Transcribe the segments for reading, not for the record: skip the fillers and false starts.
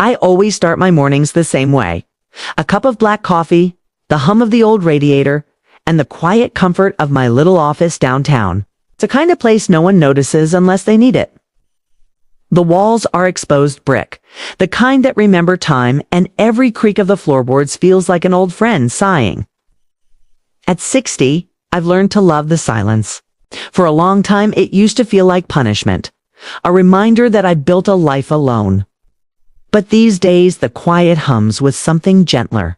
I always start my mornings the same way. A cup of black coffee, the hum of the old radiator, and the quiet comfort of my little office downtown. It's a kind of place no one notices unless they need it. The walls are exposed brick, the kind that remember time, and every creak of the floorboards feels like an old friend sighing. At 60, I've learned to love the silence. For a long time, it used to feel like punishment, a reminder that I built a life alone. But these days, the quiet hums with something gentler.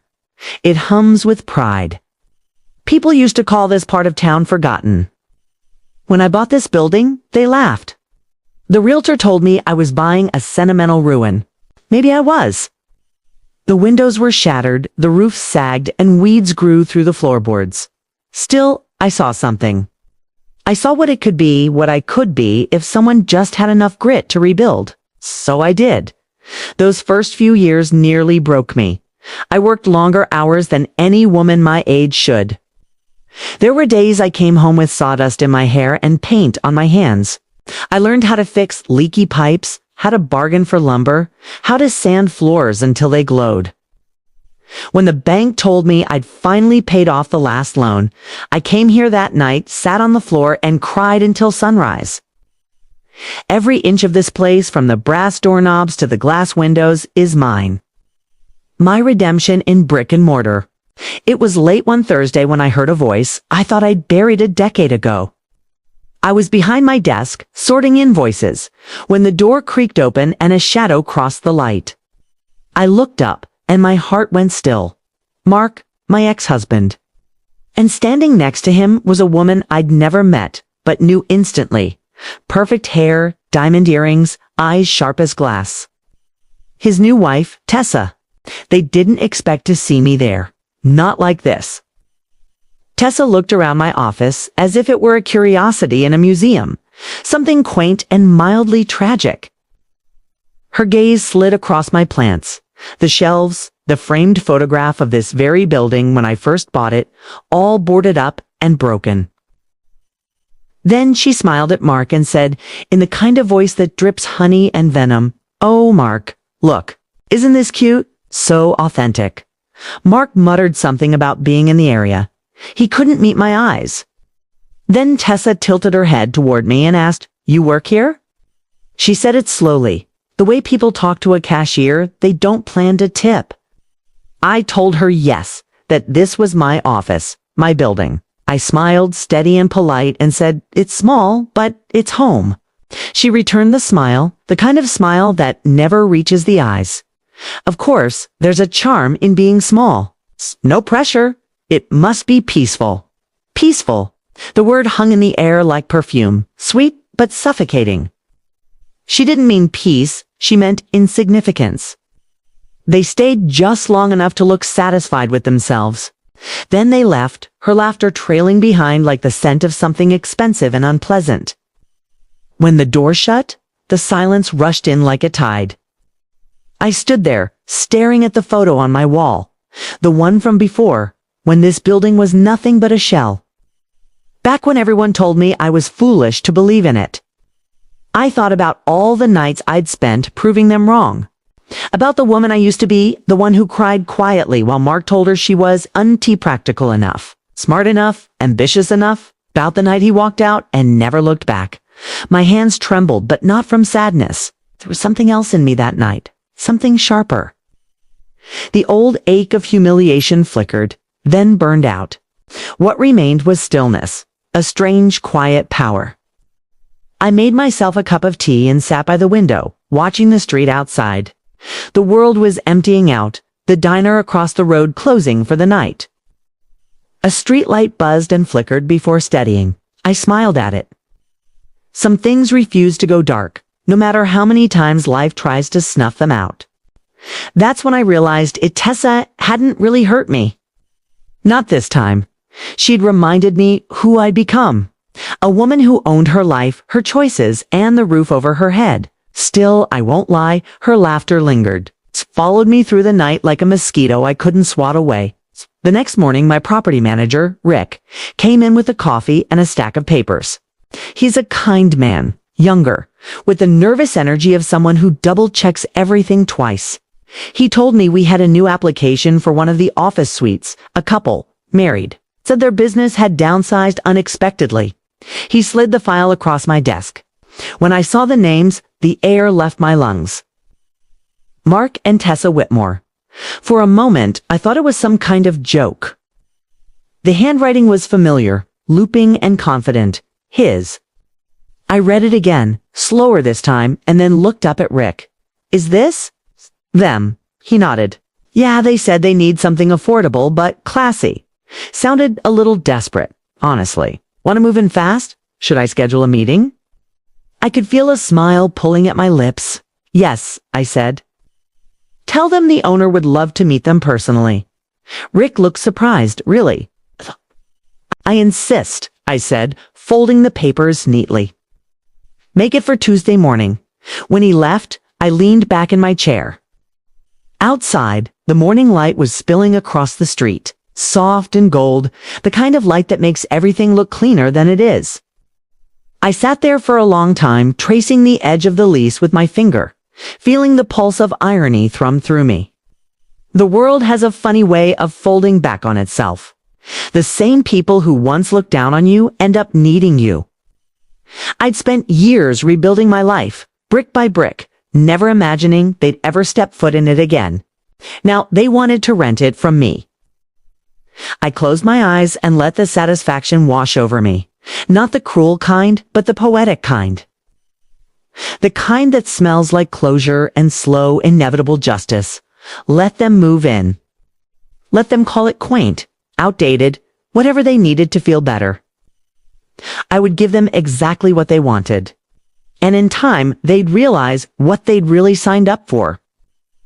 It hums with pride. People used to call this part of town forgotten. When I bought this building, they laughed. The realtor told me I was buying a sentimental ruin. Maybe I was. The windows were shattered, the roof sagged, and weeds grew through the floorboards. Still, I saw something. I saw what it could be, what I could be, if someone just had enough grit to rebuild. So I did. Those first few years nearly broke me. I worked longer hours than any woman my age should. There were days I came home with sawdust in my hair and paint on my hands. I learned how to fix leaky pipes, how to bargain for lumber, how to sand floors until they glowed. When the bank told me I'd finally paid off the last loan, I came here that night, sat on the floor, and cried until sunrise. Every inch of this place, from the brass doorknobs to the glass windows, is mine. My redemption in brick and mortar. It was late one Thursday when I heard a voice I thought I'd buried a decade ago. I was behind my desk, sorting invoices, when the door creaked open and a shadow crossed the light. I looked up, and my heart went still. Mark, my ex-husband. And standing next to him was a woman I'd never met, but knew instantly. Perfect hair, diamond earrings, eyes sharp as glass. His new wife, Tessa. They didn't expect to see me there. Not like this. Tessa looked around my office as if it were a curiosity in a museum, something quaint and mildly tragic. Her gaze slid across my plants, the shelves, the framed photograph of this very building when I first bought it, all boarded up and broken. Then she smiled at Mark and said, in the kind of voice that drips honey and venom, "Oh, Mark, look, isn't this cute? So authentic." Mark muttered something about being in the area. He couldn't meet my eyes. Then Tessa tilted her head toward me and asked, "You work here?" She said it slowly, the way people talk to a cashier they don't plan to tip. I told her yes, that this was my office, my building. I smiled, steady and polite, and said, "It's small, but it's home." She returned the smile, the kind of smile that never reaches the eyes. Of course, there's a charm in being small. No pressure. It must be peaceful. Peaceful. The word hung in the air like perfume, sweet but suffocating. She didn't mean peace, she meant insignificance. They stayed just long enough to look satisfied with themselves. Then they left, her laughter trailing behind like the scent of something expensive and unpleasant. When the door shut, the silence rushed in like a tide. I stood there, staring at the photo on my wall, the one from before, when this building was nothing but a shell. Back when everyone told me I was foolish to believe in it. I thought about all the nights I'd spent proving them wrong. About the woman I used to be, the one who cried quietly while Mark told her she was practical enough, smart enough, ambitious enough, about the night he walked out and never looked back. My hands trembled, but not from sadness. There was something else in me that night, something sharper. The old ache of humiliation flickered, then burned out. What remained was stillness, a strange, quiet power. I made myself a cup of tea and sat by the window, watching the street outside. The world was emptying out, the diner across the road closing for the night. A streetlight buzzed and flickered before steadying. I smiled at it. Some things refuse to go dark, no matter how many times life tries to snuff them out. That's when I realized Tessa hadn't really hurt me. Not this time. She'd reminded me who I'd become. A woman who owned her life, her choices, and the roof over her head. Still, I won't lie, her laughter lingered. It followed me through the night like a mosquito I couldn't swat away. The next morning, my property manager, Rick, came in with a coffee and a stack of papers. He's a kind man, younger, with the nervous energy of someone who double-checks everything twice. He told me we had a new application for one of the office suites, a couple, married, said their business had downsized unexpectedly. He slid the file across my desk. When I saw the names, the air left my lungs. Mark and Tessa Whitmore. For a moment, I thought it was some kind of joke. The handwriting was familiar, looping and confident. His. I read it again, slower this time, and then looked up at Rick. Is this? Them. He nodded. Yeah, they said they need something affordable, but classy. Sounded a little desperate, honestly. Want to move in fast? Should I schedule a meeting? I could feel a smile pulling at my lips. Yes, I said. Tell them the owner would love to meet them personally. Rick looked surprised, really. I insist, I said, folding the papers neatly. Make it for Tuesday morning. When he left, I leaned back in my chair. Outside, the morning light was spilling across the street, soft and gold, the kind of light that makes everything look cleaner than it is. I sat there for a long time, tracing the edge of the lease with my finger, feeling the pulse of irony thrum through me. The world has a funny way of folding back on itself. The same people who once looked down on you end up needing you. I'd spent years rebuilding my life, brick by brick, never imagining they'd ever step foot in it again. Now they wanted to rent it from me. I closed my eyes and let the satisfaction wash over me. Not the cruel kind, but the poetic kind. The kind that smells like closure and slow, inevitable justice. Let them move in. Let them call it quaint, outdated, whatever they needed to feel better. I would give them exactly what they wanted. And in time, they'd realize what they'd really signed up for.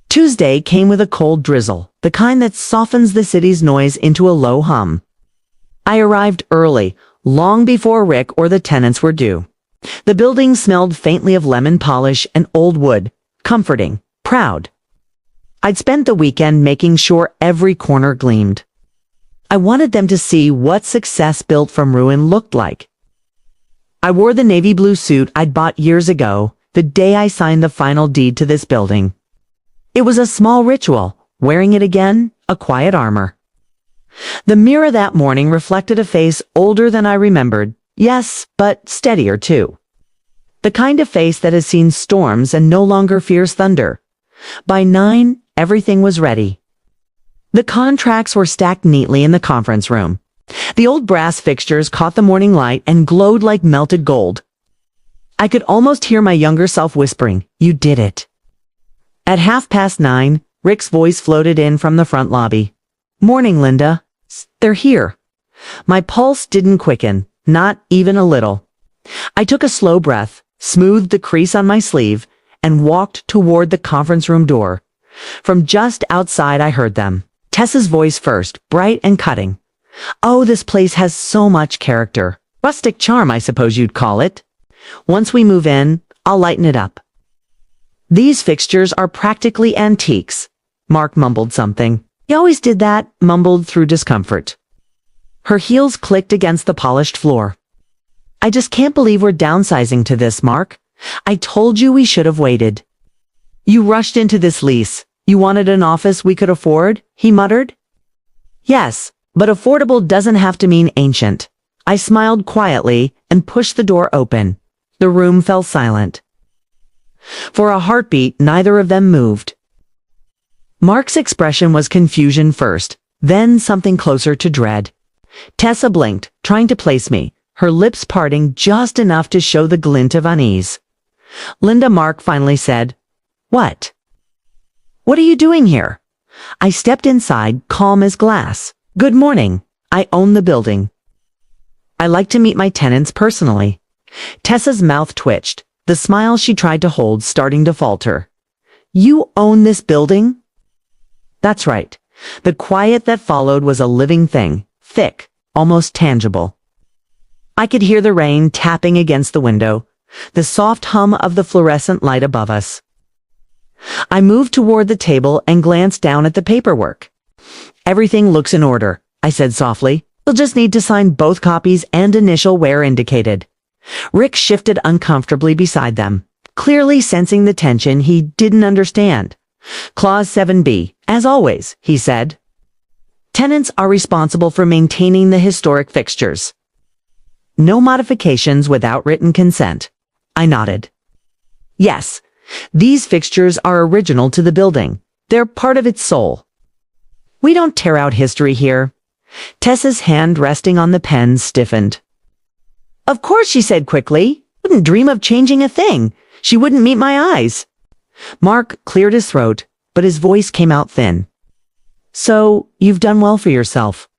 Tuesday came with a cold drizzle, the kind that softens the city's noise into a low hum. I arrived early, long before Rick or the tenants were due. The building smelled faintly of lemon polish and old wood, comforting, proud. I'd spent the weekend making sure every corner gleamed. I wanted them to see what success built from ruin looked like. I wore the navy blue suit I'd bought years ago, the day I signed the final deed to this building. It was a small ritual, wearing it again, a quiet armor. The mirror that morning reflected a face older than I remembered, yes, but steadier too. The kind of face that has seen storms and no longer fears thunder. By 9, everything was ready. The contracts were stacked neatly in the conference room. The old brass fixtures caught the morning light and glowed like melted gold. I could almost hear my younger self whispering, "You did it." At 9:30, Rick's voice floated in from the front lobby. "Morning, Linda. They're here." My pulse didn't quicken, not even a little. I took a slow breath, smoothed the crease on my sleeve, and walked toward the conference room door. From just outside I heard them. Tessa's voice first, bright and cutting. "Oh, this place has so much character. Rustic charm, I suppose you'd call it. Once we move in, I'll lighten it up." "These fixtures are practically antiques." Mark mumbled something. He always did that, mumbled through discomfort. Her heels clicked against the polished floor. "I just can't believe we're downsizing to this, Mark. I told you we should have waited." "You rushed into this lease. You wanted an office we could afford?" he muttered. "Yes, but affordable doesn't have to mean ancient." I smiled quietly and pushed the door open. The room fell silent. For a heartbeat, neither of them moved. Mark's expression was confusion first, then something closer to dread. Tessa blinked, trying to place me, her lips parting just enough to show the glint of unease. Linda, Mark finally said, "What? What are you doing here?" I stepped inside, calm as glass. "Good morning. I own the building. I like to meet my tenants personally." Tessa's mouth twitched, the smile she tried to hold starting to falter. "You own this building?" "That's right." The quiet that followed was a living thing, thick, almost tangible. I could hear the rain tapping against the window, the soft hum of the fluorescent light above us. I moved toward the table and glanced down at the paperwork. "Everything looks in order," I said softly. "You'll just need to sign both copies and initial where indicated." Rick shifted uncomfortably beside them, clearly sensing the tension he didn't understand. Clause 7b, as always, he said. Tenants are responsible for maintaining the historic fixtures. No modifications without written consent. I nodded. Yes, these fixtures are original to the building. They're part of its soul. We don't tear out history here. Tessa's hand resting on the pen stiffened. Of course, she said quickly. Wouldn't dream of changing a thing. She wouldn't meet my eyes. Mark cleared his throat, but his voice came out thin. So, you've done well for yourself.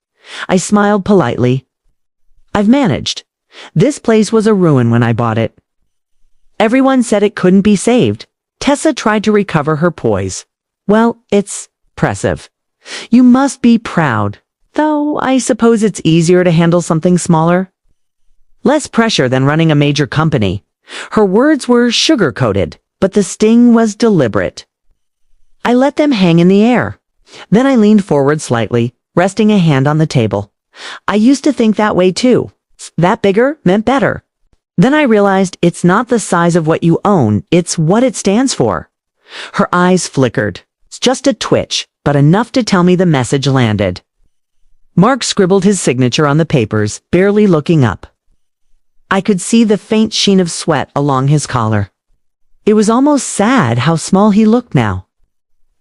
I smiled politely. I've managed. This place was a ruin when I bought it. Everyone said it couldn't be saved. Tessa tried to recover her poise. Well, it's impressive. You must be proud, though I suppose it's easier to handle something smaller. Less pressure than running a major company. Her words were sugar-coated, but the sting was deliberate. I let them hang in the air. Then I leaned forward slightly, resting a hand on the table. I used to think that way too. That bigger meant better. Then I realized it's not the size of what you own, it's what it stands for. Her eyes flickered. It's just a twitch, but enough to tell me the message landed. Mark scribbled his signature on the papers, barely looking up. I could see the faint sheen of sweat along his collar. It was almost sad how small he looked now.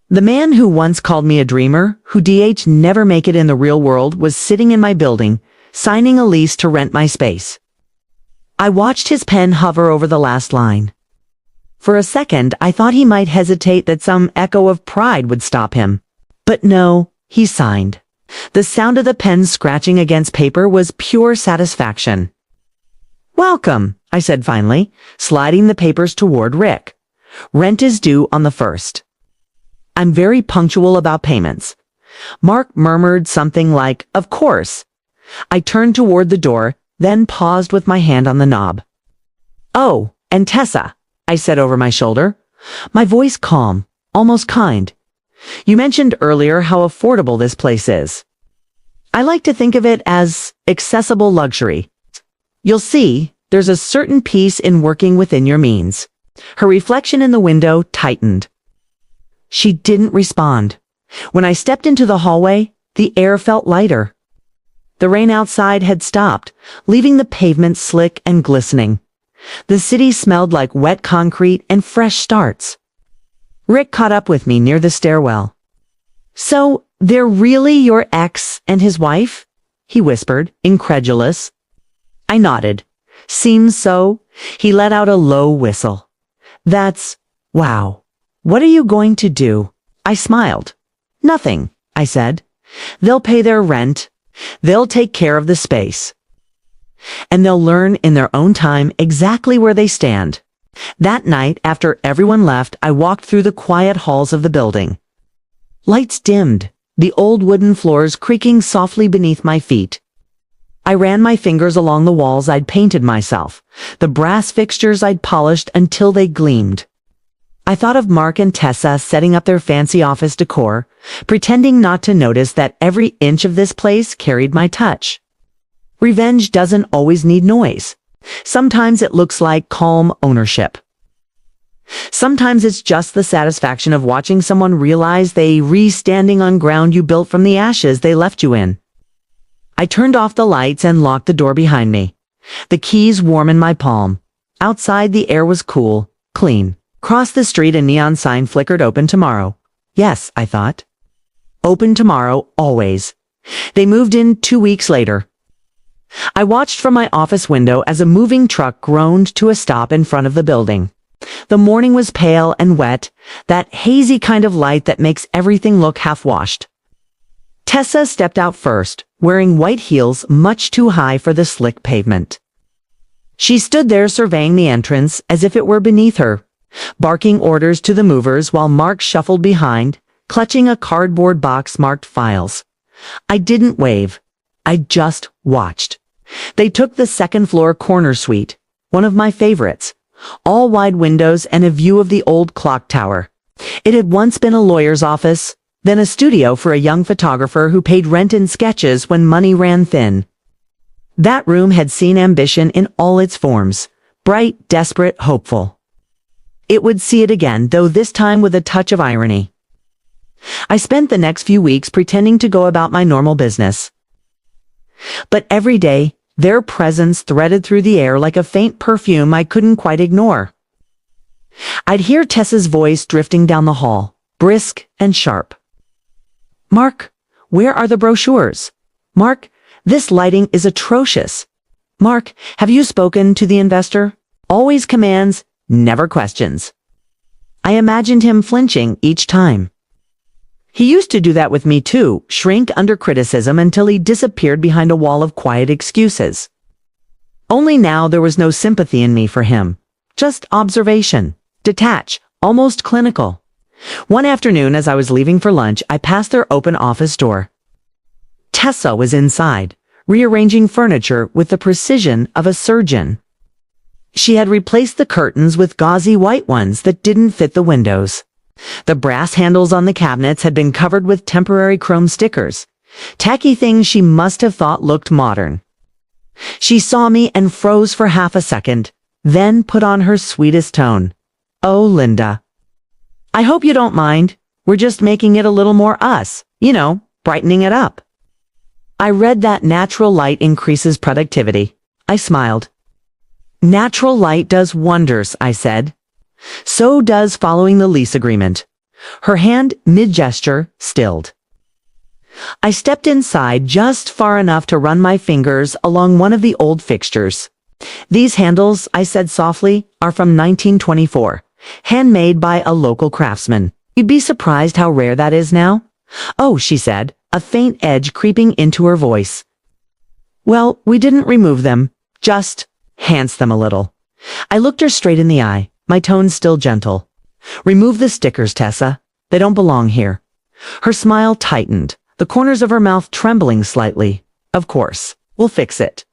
The man who once called me a dreamer, who never make it in the real world, was sitting in my building, signing a lease to rent my space. I watched his pen hover over the last line. For a second, I thought he might hesitate, that some echo of pride would stop him. But no, he signed. The sound of the pen scratching against paper was pure satisfaction. Welcome, I said finally, sliding the papers toward Rick. Rent is due on the 1st. I'm very punctual about payments. Mark murmured something like, of course. I turned toward the door, then paused with my hand on the knob. Oh, and Tessa, I said over my shoulder, my voice calm, almost kind. You mentioned earlier how affordable this place is. I like to think of it as accessible luxury. You'll see, there's a certain peace in working within your means. Her reflection in the window tightened. She didn't respond. When I stepped into the hallway, the air felt lighter. The rain outside had stopped, leaving the pavement slick and glistening. The city smelled like wet concrete and fresh starts. Rick caught up with me near the stairwell. So, they're really your ex and his wife? He whispered, incredulous. I nodded. Seems so. He let out a low whistle. Wow. What are you going to do? I smiled. Nothing, I said. They'll pay their rent. They'll take care of the space. And they'll learn in their own time exactly where they stand. That night, after everyone left, I walked through the quiet halls of the building. Lights dimmed, the old wooden floors creaking softly beneath my feet. I ran my fingers along the walls I'd painted myself, the brass fixtures I'd polished until they gleamed. I thought of Mark and Tessa setting up their fancy office decor, pretending not to notice that every inch of this place carried my touch. Revenge doesn't always need noise. Sometimes it looks like calm ownership. Sometimes it's just the satisfaction of watching someone realize they re-standing on ground you built from the ashes they left you in. I turned off the lights and locked the door behind me. The keys warm in my palm. Outside the air was cool, clean. Across the street a neon sign flickered, open tomorrow. Yes, I thought. Open tomorrow, always. They moved in 2 weeks later. I watched from my office window as a moving truck groaned to a stop in front of the building. The morning was pale and wet, that hazy kind of light that makes everything look half-washed. Tessa stepped out first, wearing white heels much too high for the slick pavement. She stood there surveying the entrance as if it were beneath her, barking orders to the movers while Mark shuffled behind, clutching a cardboard box marked files. I didn't wave. I just watched. They took the second-floor corner suite, one of my favorites, all wide windows and a view of the old clock tower. It had once been a lawyer's office, then a studio for a young photographer who paid rent in sketches when money ran thin. That room had seen ambition in all its forms, bright, desperate, hopeful. it would see it again, though this time with a touch of irony. I spent the next few weeks pretending to go about my normal business. But every day, their presence threaded through the air like a faint perfume I couldn't quite ignore. I'd hear Tessa's voice drifting down the hall, brisk and sharp. "Mark, where are the brochures? Mark, this lighting is atrocious. Mark, have you spoken to the investor?" Always commands, never questions. I imagined him flinching each time. He used to do that with me too, shrink under criticism until he disappeared behind a wall of quiet excuses. Only now there was no sympathy in me for him. Just observation, detached, almost clinical. One afternoon as I was leaving for lunch, I passed their open office door. Tessa was inside, rearranging furniture with the precision of a surgeon. She had replaced the curtains with gauzy white ones that didn't fit the windows. The brass handles on the cabinets had been covered with temporary chrome stickers, tacky things she must have thought looked modern. She saw me and froze for half a second, then put on her sweetest tone. "Oh, Linda. I hope you don't mind. We're just making it a little more us, brightening it up." I read that natural light increases productivity. I smiled. "Natural light does wonders," I said. "So does following the lease agreement." Her hand, mid-gesture, stilled. I stepped inside just far enough to run my fingers along one of the old fixtures. "These handles," I said softly, "are from 1924, handmade by a local craftsman. You'd be surprised how rare that is now." "Oh," she said, a faint edge creeping into her voice. "Well, we didn't remove them, just enhance them a little." I looked her straight in the eye, my tone still gentle. "Remove the stickers, Tessa. They don't belong here." Her smile tightened, the corners of her mouth trembling slightly. "Of course, we'll fix it."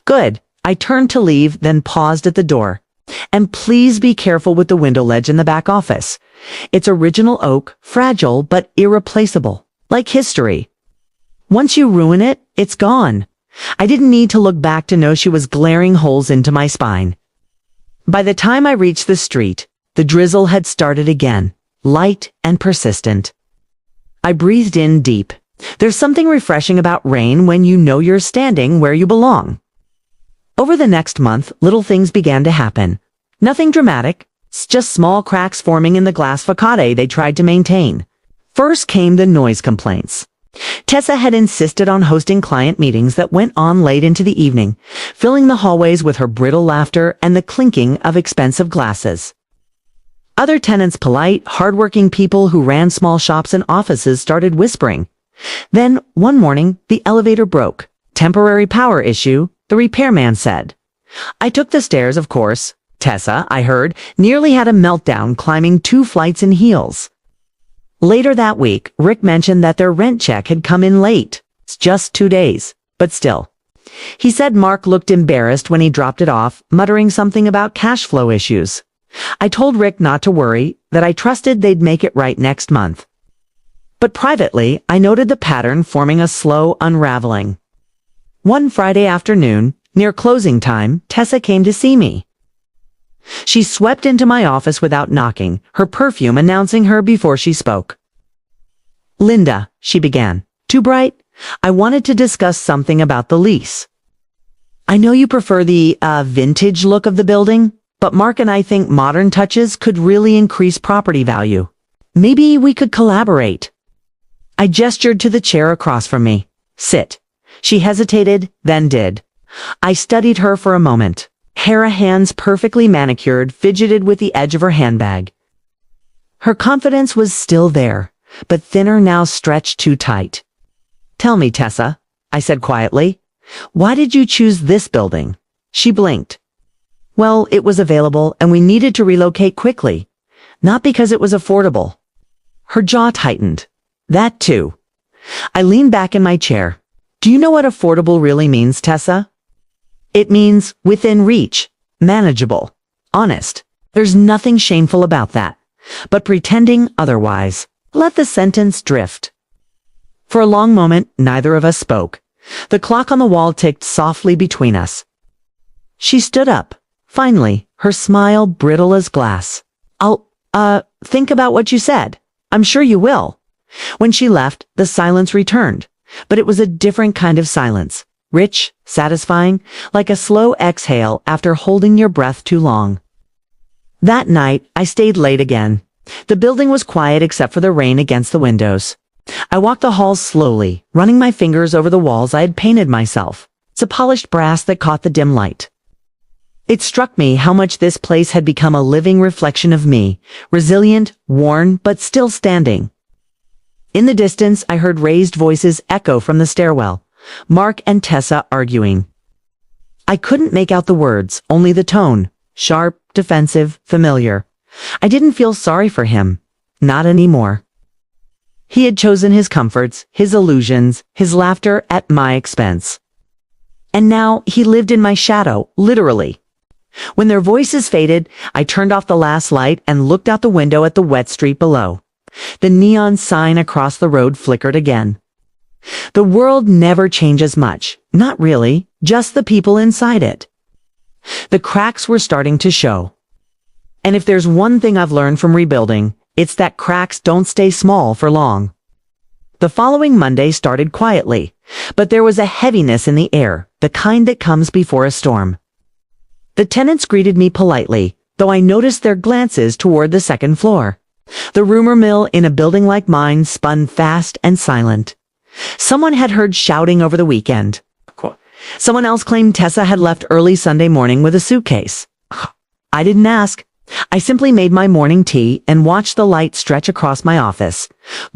"Good." I turned to leave, then paused at the door. "And please be careful with the window ledge in the back office. It's original oak, fragile but irreplaceable, like history. Once you ruin it, it's gone." I didn't need to look back to know she was glaring holes into my spine. By the time I reached the street, the drizzle had started again, light and persistent. I breathed in deep. There's something refreshing about rain when you know you're standing where you belong. Over the next month, little things began to happen. Nothing dramatic, just small cracks forming in the glass facade they tried to maintain. First came the noise complaints. Tessa had insisted on hosting client meetings that went on late into the evening, filling the hallways with her brittle laughter and the clinking of expensive glasses. Other tenants, polite, hardworking people who ran small shops and offices, started whispering. Then, one morning, the elevator broke. "Temporary power issue," the repairman said. I took the stairs, of course. Tessa, I heard, nearly had a meltdown climbing 2 flights in heels. Later that week, Rick mentioned that their rent check had come in late. It's just 2 days, but still. He said Mark looked embarrassed when he dropped it off, muttering something about cash flow issues. I told Rick not to worry, that I trusted they'd make it right next month. But privately, I noted the pattern forming a slow unraveling. One Friday afternoon, near closing time, Tessa came to see me. She swept into my office without knocking, her perfume announcing her before she spoke. "Linda," she began, "too bright? I wanted to discuss something about the lease. I know you prefer the vintage look of the building, but Mark and I think modern touches could really increase property value. Maybe we could collaborate." I gestured to the chair across from me. "Sit." She hesitated, then did. I studied her for a moment. Hair, hands perfectly manicured, fidgeted with the edge of her handbag. Her confidence was still there, but thinner, now stretched too tight. "Tell me, Tessa," I said quietly, "why did you choose this building?" She blinked. "Well, it was available and we needed to relocate quickly, not because it was affordable." Her jaw tightened. "That too." I leaned back in my chair. "Do you know what affordable really means, Tessa? It means within reach, manageable, honest. There's nothing shameful about that. But pretending otherwise, let the sentence drift." For a long moment, neither of us spoke. The clock on the wall ticked softly between us. She stood up, finally, her smile brittle as glass. I'll, think about what you said. I'm sure you will. When she left, the silence returned, but it was a different kind of silence. Rich, satisfying, like a slow exhale after holding your breath too long. That night, I stayed late again. The building was quiet except for the rain against the windows. I walked the halls slowly, running my fingers over the walls I had painted myself. It's a polished brass that caught the dim light. It struck me how much this place had become a living reflection of me, resilient, worn, but still standing. In the distance, I heard raised voices echo from the stairwell. Mark and Tessa arguing. I couldn't make out the words, only the tone. Sharp, defensive, familiar. I didn't feel sorry for him. Not anymore. He had chosen his comforts, his illusions, his laughter at my expense. And now he lived in my shadow, literally. When their voices faded, I turned off the last light and looked out the window at the wet street below. The neon sign across the road flickered again. The world never changes much. Not really, just the people inside it. The cracks were starting to show. And if there's one thing I've learned from rebuilding, it's that cracks don't stay small for long. The following Monday started quietly, but there was a heaviness in the air, the kind that comes before a storm. The tenants greeted me politely, though I noticed their glances toward the second floor. The rumor mill in a building like mine spun fast and silent. Someone had heard shouting over the weekend. Someone else claimed Tessa had left early Sunday morning with a suitcase. I didn't ask. I simply made my morning tea and watched the light stretch across my office,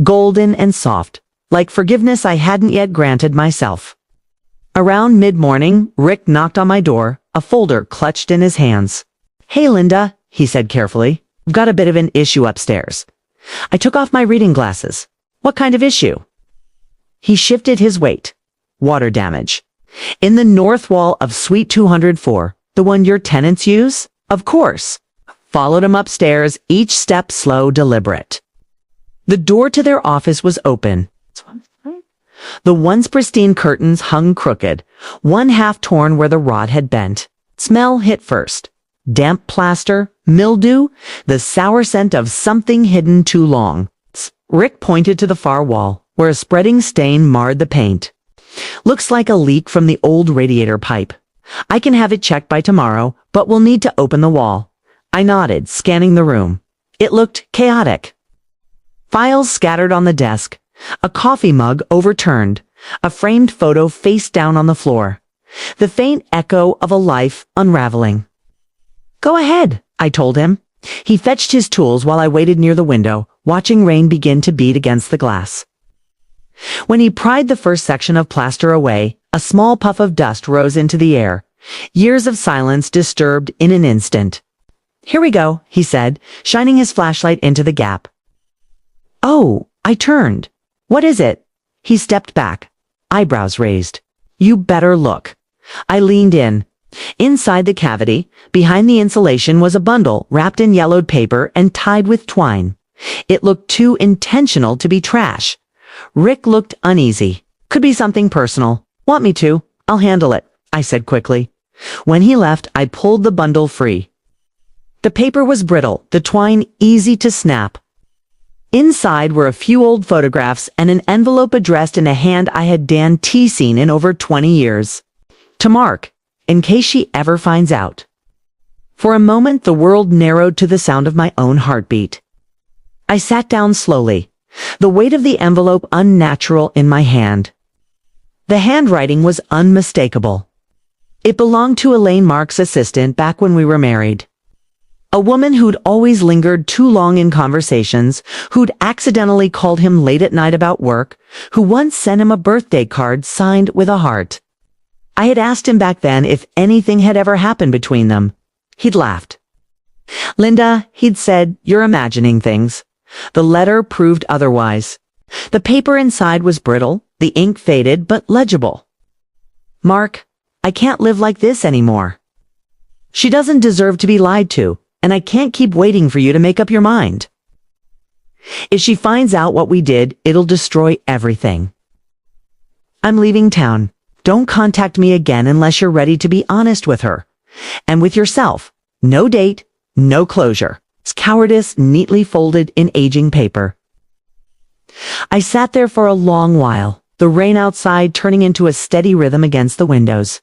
golden and soft, like forgiveness I hadn't yet granted myself. Around mid-morning, Rick knocked on my door, a folder clutched in his hands. Hey, Linda, he said carefully. I've got a bit of an issue upstairs. I took off my reading glasses. What kind of issue? He shifted his weight. Water damage. In the north wall of Suite 204, the one your tenants use? Of course. Followed him upstairs, each step slow, deliberate. The door to their office was open. The once pristine curtains hung crooked, one half torn where the rod had bent. Smell hit first. Damp plaster, mildew, the sour scent of something hidden too long. Rick pointed to the far wall, where a spreading stain marred the paint. Looks like a leak from the old radiator pipe. I can have it checked by tomorrow, but we'll need to open the wall. I nodded, scanning the room. It looked chaotic. Files scattered on the desk, a coffee mug overturned, a framed photo face down on the floor. The faint echo of a life unraveling. Go ahead, I told him. He fetched his tools while I waited near the window, watching rain begin to beat against the glass. When he pried the first section of plaster away, a small puff of dust rose into the air. Years of silence disturbed in an instant. Here we go, he said, shining his flashlight into the gap. Oh, I turned. What is it? He stepped back, eyebrows raised. You better look. I leaned in. Inside the cavity, behind the insulation, was a bundle wrapped in yellowed paper and tied with twine. It looked too intentional to be trash. Rick looked uneasy. Could be something personal. Want me to? I'll handle it, I said quickly. When he left, I pulled the bundle free. The paper was brittle, the twine easy to snap. Inside were a few old photographs and an envelope addressed in a hand I had seen in over 20 years. To Mark, in case she ever finds out. For a moment, the world narrowed to the sound of my own heartbeat. I sat down slowly, the weight of the envelope unnatural in my hand. The handwriting was unmistakable. It belonged to Elaine, Mark's assistant, back when we were married. A woman who'd always lingered too long in conversations, who'd accidentally called him late at night about work, who once sent him a birthday card signed with a heart. I had asked him back then if anything had ever happened between them. He'd laughed. Linda, he'd said, you're imagining things. The letter proved otherwise. The paper inside was brittle, the ink faded but legible. Mark, I can't live like this anymore. She doesn't deserve to be lied to, and I can't keep waiting for you to make up your mind. If she finds out what we did, it'll destroy everything. I'm leaving town. Don't contact me again unless you're ready to be honest with her. And with yourself. No date, no closure. cowardice neatly folded in aging paper. I sat there for a long while, the rain outside turning into a steady rhythm against the windows.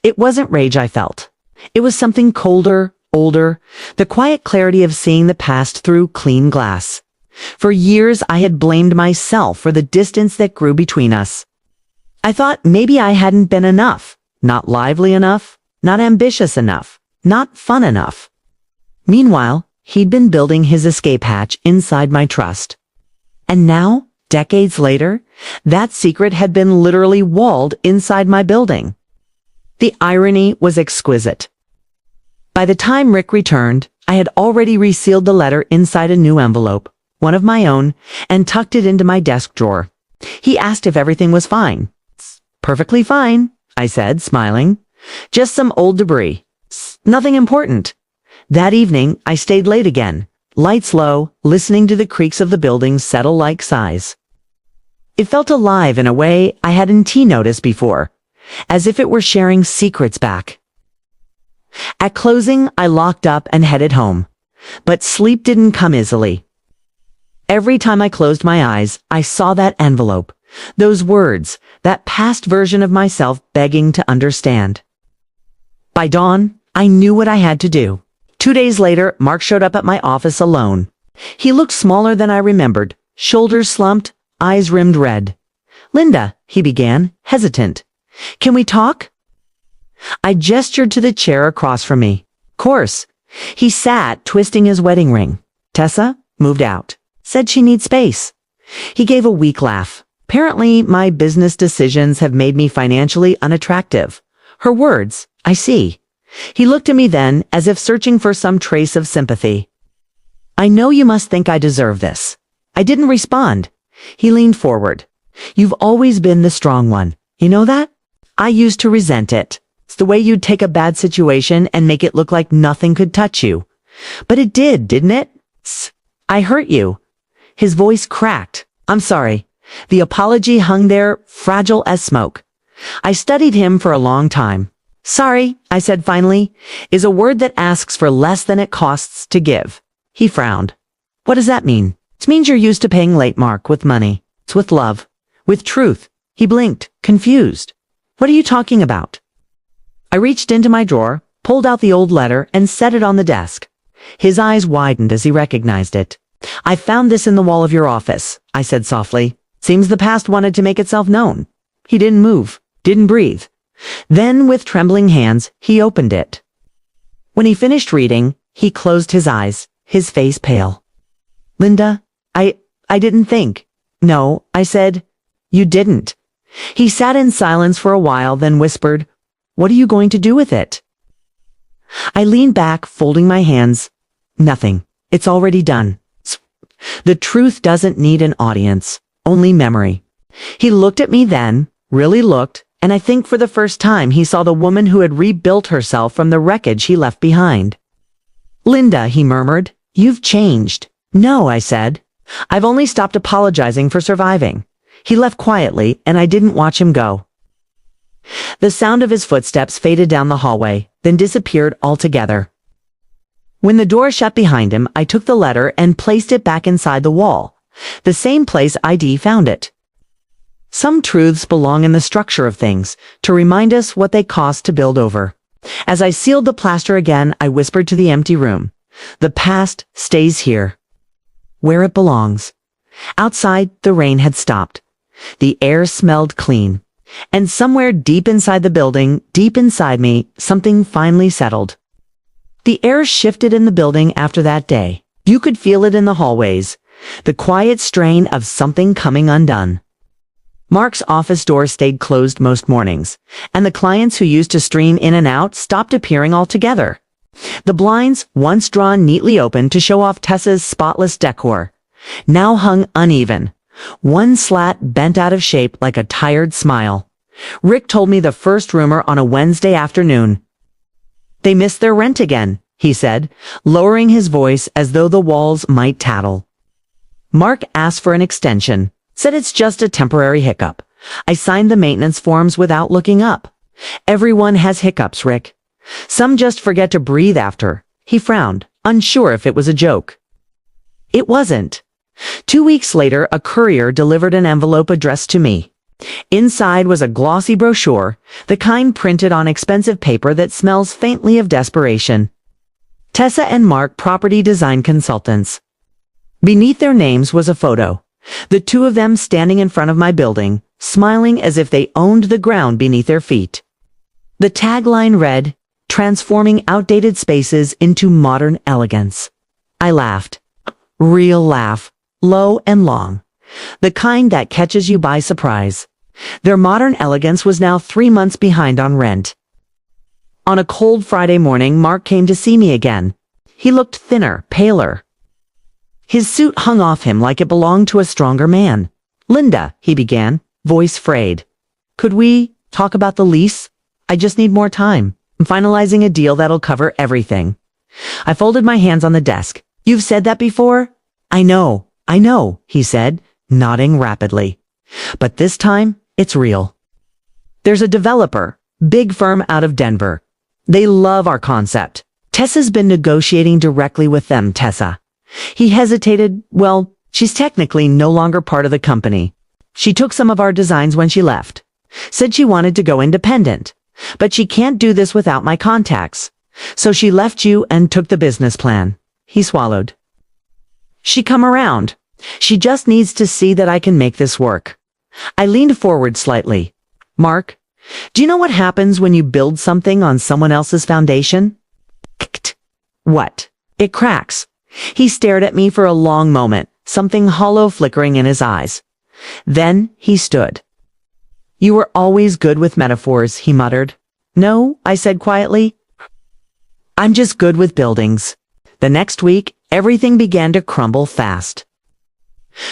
It wasn't rage I felt. It was something colder, older, the quiet clarity of seeing the past through clean glass. For years I had blamed myself for the distance that grew between us. I thought maybe I hadn't been enough, not lively enough, not ambitious enough, not fun enough. Meanwhile, he'd been building his escape hatch inside my trust. And now, decades later, that secret had been literally walled inside my building. The irony was exquisite. By the time Rick returned, I had already resealed the letter inside a new envelope, one of my own, and tucked it into my desk drawer. He asked if everything was fine. "Perfectly fine," I said, smiling. "Just some old debris. Nothing important." That evening, I stayed late again, lights low, listening to the creaks of the building's settle-like sighs. It felt alive in a way I hadn't noticed before, as if it were sharing secrets back. At closing, I locked up and headed home, but sleep didn't come easily. Every time I closed my eyes, I saw that envelope, those words, that past version of myself begging to understand. By dawn, I knew what I had to do. 2 days later, Mark showed up at my office alone. He looked smaller than I remembered, shoulders slumped, eyes rimmed red. "Linda," he began, hesitant. "Can we talk?" I gestured to the chair across from me. "Course." He sat, twisting his wedding ring. "Tessa moved out. Said she needs space." He gave a weak laugh. "Apparently, my business decisions have made me financially unattractive." Her words, "I see." He looked at me then, as if searching for some trace of sympathy. "I know you must think I deserve this." I didn't respond. He leaned forward. "You've always been the strong one. You know that? I used to resent it. It's the way you'd take a bad situation and make it look like nothing could touch you. But it did, didn't it? I hurt you." His voice cracked. "I'm sorry." The apology hung there, fragile as smoke. I studied him for a long time. "Sorry," I said finally, "is a word that asks for less than it costs to give." He frowned. "What does that mean?" "It means you're used to paying late, Mark, with money. It's with love. With truth." He blinked, confused. "What are you talking about?" I reached into my drawer, pulled out the old letter, and set it on the desk. His eyes widened as he recognized it. "I found this in the wall of your office," I said softly. "Seems the past wanted to make itself known." He didn't move, didn't breathe. Then, with trembling hands, he opened it. When he finished reading, he closed his eyes, his face pale. "Linda, I didn't think." "No," I said. "You didn't." He sat in silence for a while, then whispered, "What are you going to do with it?" I leaned back, folding my hands. "Nothing. It's already done. The truth doesn't need an audience, only memory." He looked at me then, really looked, and I think for the first time he saw the woman who had rebuilt herself from the wreckage he left behind. "Linda," he murmured, "you've changed." "No," I said. "I've only stopped apologizing for surviving." He left quietly, and I didn't watch him go. The sound of his footsteps faded down the hallway, then disappeared altogether. When the door shut behind him, I took the letter and placed it back inside the wall, the same place ID found it. Some truths belong in the structure of things, to remind us what they cost to build over. As I sealed the plaster again, I whispered to the empty room, "The past stays here, where it belongs." Outside, the rain had stopped. The air smelled clean. And somewhere deep inside the building, deep inside me, something finally settled. The air shifted in the building after that day. You could feel it in the hallways, the quiet strain of something coming undone. Mark's office door stayed closed most mornings, and the clients who used to stream in and out stopped appearing altogether. The blinds, once drawn neatly open to show off Tessa's spotless decor, now hung uneven, one slat bent out of shape like a tired smile. Rick told me the first rumor on a Wednesday afternoon. "They missed their rent again," he said, lowering his voice as though the walls might tattle. Mark asked for an extension, said it's just a temporary hiccup. I signed the maintenance forms without looking up. Everyone has hiccups, Rick. Some just forget to breathe after. He frowned. unsure if it was a joke. It wasn't. 2 weeks later, a courier delivered an envelope addressed to me. Inside was a glossy brochure, the kind printed on expensive paper that smells faintly of desperation. Tessa and Mark, property design consultants. Beneath their names was a photo. The two of them standing in front of my building, smiling as if they owned the ground beneath their feet. The tagline read, "Transforming outdated spaces into modern elegance." I laughed. Real laugh, low and long. The kind that catches you by surprise. Their modern elegance was now 3 months behind on rent. On a cold Friday morning, Mark came to see me again. He looked thinner, paler. His suit hung off him like it belonged to a stronger man. "Linda," he began, voice frayed. "Could we talk about the lease? I just need more time. I'm finalizing a deal that'll cover everything." I folded my hands on the desk. "You've said that before?" I know, he said, nodding rapidly. "But this time, it's real. There's a developer, big firm out of Denver. They love our concept. Tessa's been negotiating directly with them, Tessa." He hesitated. "Well, she's technically no longer part of the company. She took some of our designs when she left. Said she wanted to go independent. But she can't do this without my contacts. So she left you and took the business plan." He swallowed. "She come around. She just needs to see that I can make this work." I leaned forward slightly. "Mark, do you know what happens when you build something on someone else's foundation?" "What?" "It cracks." He stared at me for a long moment, something hollow flickering in his eyes. Then he stood. "You were always good with metaphors," he muttered. "No," I said quietly. "I'm just good with buildings." The next week, everything began to crumble fast.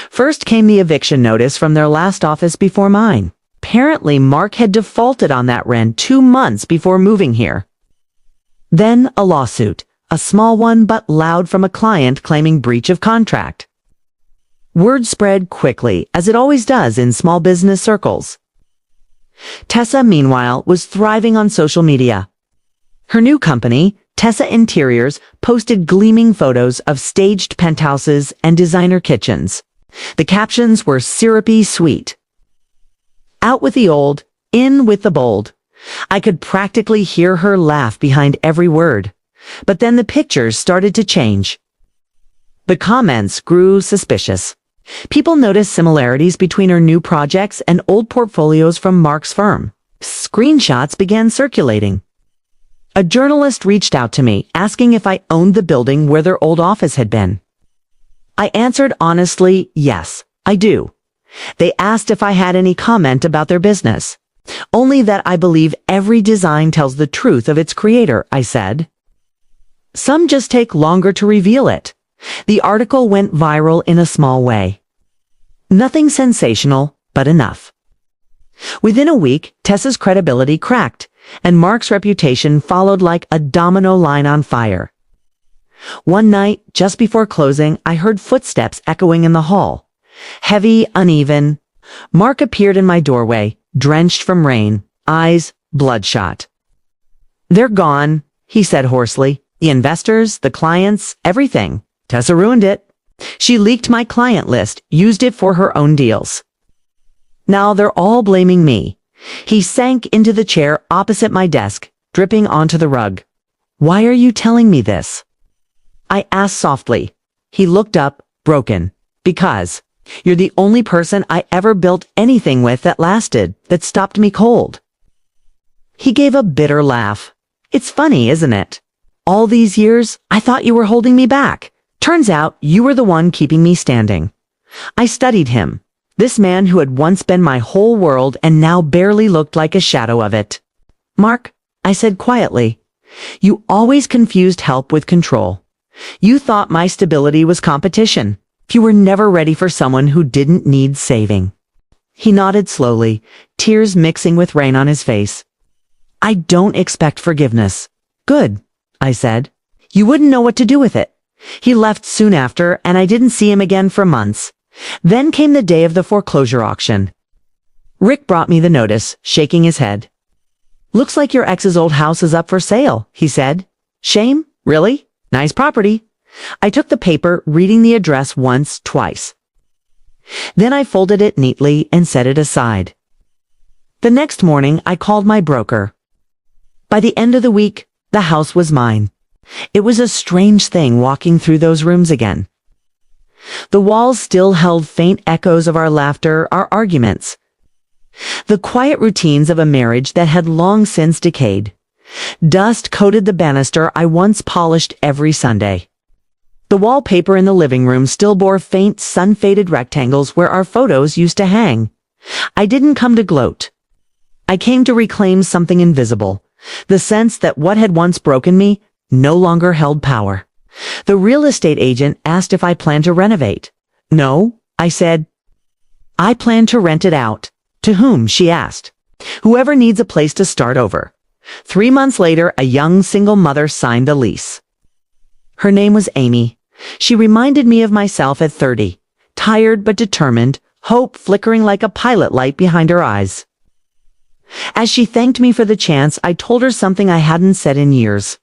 First came the eviction notice from their last office before mine. Apparently, Mark had defaulted on that rent 2 months before moving here. Then a lawsuit, a small one but loud, from a client claiming breach of contract. Word spread quickly, as it always does in small business circles. Tessa, meanwhile, was thriving on social media. Her new company, Tessa Interiors, posted gleaming photos of staged penthouses and designer kitchens. The captions were syrupy sweet. "Out with the old, in with the bold." I could practically hear her laugh behind every word. But then the pictures started to change. The comments grew suspicious. People noticed similarities between her new projects and old portfolios from Mark's firm. Screenshots began circulating. A journalist reached out to me, asking if I owned the building where their old office had been. I answered honestly, yes, I do. They asked if I had any comment about their business. "Only that I believe every design tells the truth of its creator," I said. "Some just take longer to reveal it." The article went viral in a small way. Nothing sensational, but enough. Within a week, Tessa's credibility cracked, and Mark's reputation followed like a domino line on fire. One night, just before closing, I heard footsteps echoing in the hall. Heavy, uneven. Mark appeared in my doorway, drenched from rain, eyes bloodshot. "They're gone," he said hoarsely. "The investors, the clients, everything. Tessa ruined it. She leaked my client list, used it for her own deals. Now they're all blaming me." He sank into the chair opposite my desk, dripping onto the rug. "Why are you telling me this?" I asked softly. He looked up, broken. "Because you're the only person I ever built anything with that lasted, that stopped me cold." He gave a bitter laugh. "It's funny, isn't it? All these years, I thought you were holding me back. Turns out you were the one keeping me standing." I studied him, this man who had once been my whole world and now barely looked like a shadow of it. "Mark," I said quietly, "you always confused help with control. You thought my stability was competition. You were never ready for someone who didn't need saving." He nodded slowly, tears mixing with rain on his face. "I don't expect forgiveness." "Good," I said. "You wouldn't know what to do with it." He left soon after, and I didn't see him again for months. Then came the day of the foreclosure auction. Rick brought me the notice, shaking his head. "Looks like your ex's old house is up for sale," he said. "Shame, really? Nice property. I took the paper, reading the address once, twice. Then I folded it neatly and set it aside. The next morning, I called my broker. By the end of the week, the house was mine. It was a strange thing walking through those rooms again. The walls still held faint echoes of our laughter, our arguments. The quiet routines of a marriage that had long since decayed. Dust coated the banister I once polished every Sunday. The wallpaper in the living room still bore faint, sun-faded rectangles where our photos used to hang. I didn't come to gloat. I came to reclaim something invisible, the sense that what had once broken me no longer held power. The real estate agent asked if I planned to renovate. No, I said. I plan to rent it out. To whom, she asked. Whoever needs a place to start over. 3 months later, a young single mother signed a lease. Her name was Amy. She reminded me of myself at 30, tired but determined, hope flickering like a pilot light behind her eyes. As she thanked me for the chance, I told her something I hadn't said in years.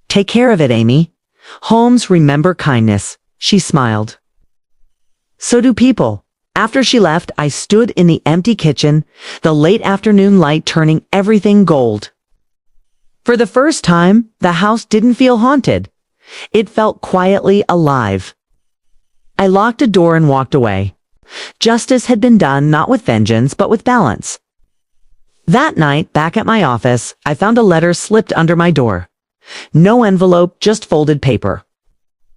Take care of it, Amy. Homes remember kindness. She smiled. So do people. After she left, I stood in the empty kitchen, the late afternoon light turning everything gold. For the first time, the house didn't feel haunted. It felt quietly alive. I locked a door and walked away. Justice had been done not with vengeance, but with balance. That night, back at my office, I found a letter slipped under my door. No envelope, just folded paper.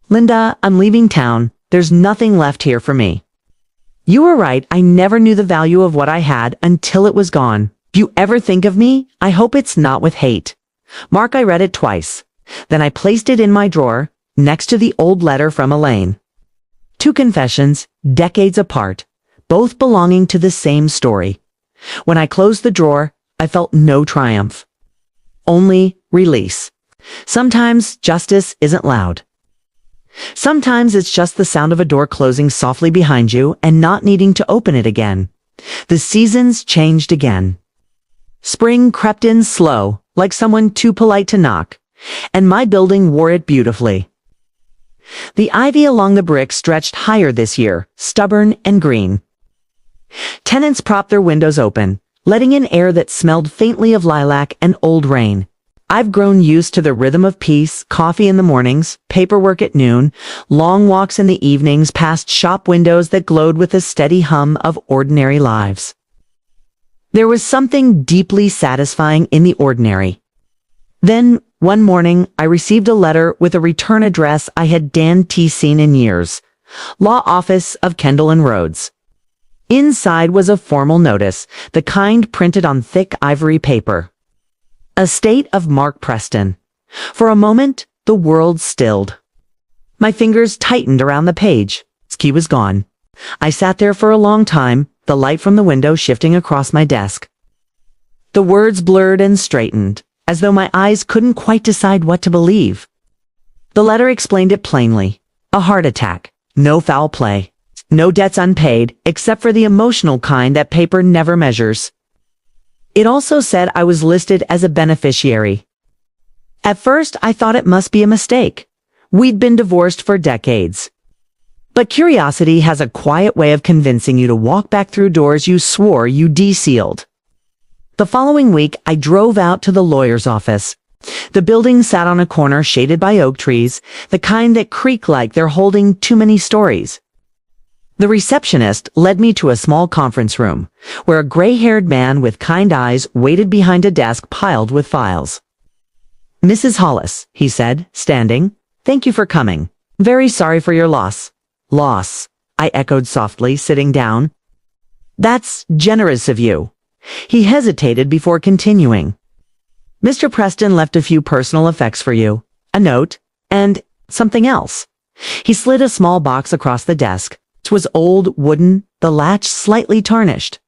Linda, I'm leaving town. There's nothing left here for me. You were right. I never knew the value of what I had until it was gone. If you ever think of me, I hope it's not with hate. Mark, I read it twice. Then I placed it in my drawer, next to the old letter from Elaine. 2 confessions, decades apart, both belonging to the same story. When I closed the drawer, I felt no triumph. Only release. Sometimes justice isn't loud. Sometimes it's just the sound of a door closing softly behind you and not needing to open it again. The seasons changed again. Spring crept in slow, like someone too polite to knock, and my building wore it beautifully. The ivy along the bricks stretched higher this year, stubborn and green. Tenants propped their windows open, letting in air that smelled faintly of lilac and old rain. I've grown used to the rhythm of peace, coffee in the mornings, paperwork at noon, long walks in the evenings past shop windows that glowed with the steady hum of ordinary lives. There was something deeply satisfying in the ordinary. Then, one morning, I received a letter with a return address I hadn't seen in years. Law Office of Kendall and Rhodes. Inside was a formal notice, the kind printed on thick ivory paper. Estate of Mark Preston. For a moment, the world stilled. My fingers tightened around the page. Its key was gone. I sat there for a long time, the light from the window shifting across my desk. The words blurred and straightened, as though my eyes couldn't quite decide what to believe. The letter explained it plainly. A heart attack. No foul play. No debts unpaid, except for the emotional kind that paper never measures. It also said I was listed as a beneficiary. At first, I thought it must be a mistake. We'd been divorced for decades. But curiosity has a quiet way of convincing you to walk back through doors you swore you de-sealed. The following week, I drove out to the lawyer's office. The building sat on a corner shaded by oak trees, the kind that creak like they're holding too many stories. The receptionist led me to a small conference room, where a gray-haired man with kind eyes waited behind a desk piled with files. Mrs. Hollis, he said, standing, thank you for coming. Very sorry for your loss. Loss, I echoed softly, sitting down. That's generous of you. He hesitated before continuing. Mr. Preston left a few personal effects for you, a note, and something else. He slid a small box across the desk. It was old, wooden, the latch slightly tarnished.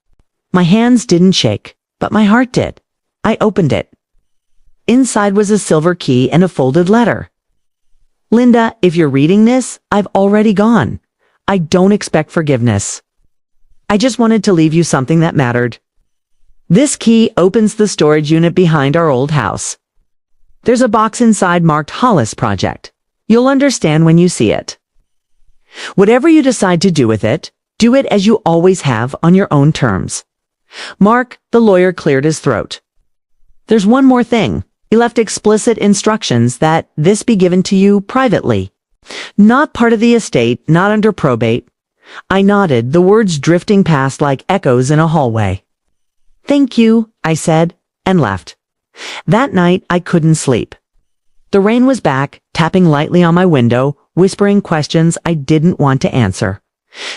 My hands didn't shake, but my heart did. I opened it. Inside was a silver key and a folded letter. Linda, if you're reading this, I've already gone. I don't expect forgiveness. I just wanted to leave you something that mattered. This key opens the storage unit behind our old house. There's a box inside marked Hollis Project. You'll understand when you see it. Whatever you decide to do with it, do it as you always have on your own terms. Mark, the lawyer, cleared his throat. There's one more thing. He left explicit instructions that this be given to you privately. Not part of the estate, not under probate. I nodded, the words drifting past like echoes in a hallway. Thank you, I said, and left. That night, I couldn't sleep. The rain was back, tapping lightly on my window, whispering questions I didn't want to answer.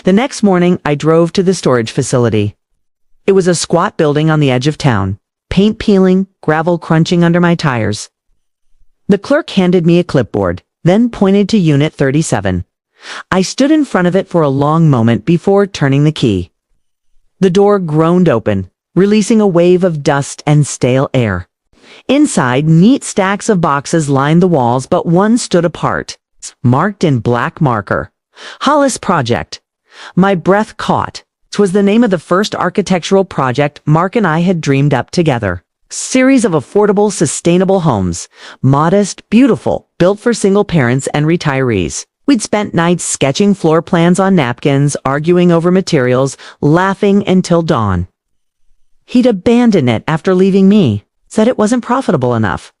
The next morning, I drove to the storage facility. It was a squat building on the edge of town, paint peeling, gravel crunching under my tires. The clerk handed me a clipboard, then pointed to Unit 37. I stood in front of it for a long moment before turning the key. The door groaned open, releasing a wave of dust and stale air. Inside, neat stacks of boxes lined the walls, but one stood apart, marked in black marker. Hollis Project. My breath caught. It was the name of the first architectural project Mark and I had dreamed up together. Series of affordable, sustainable homes. Modest, beautiful, built for single parents and retirees. We'd spent nights sketching floor plans on napkins, arguing over materials, laughing until dawn. He'd abandoned it after leaving me, said it wasn't profitable enough.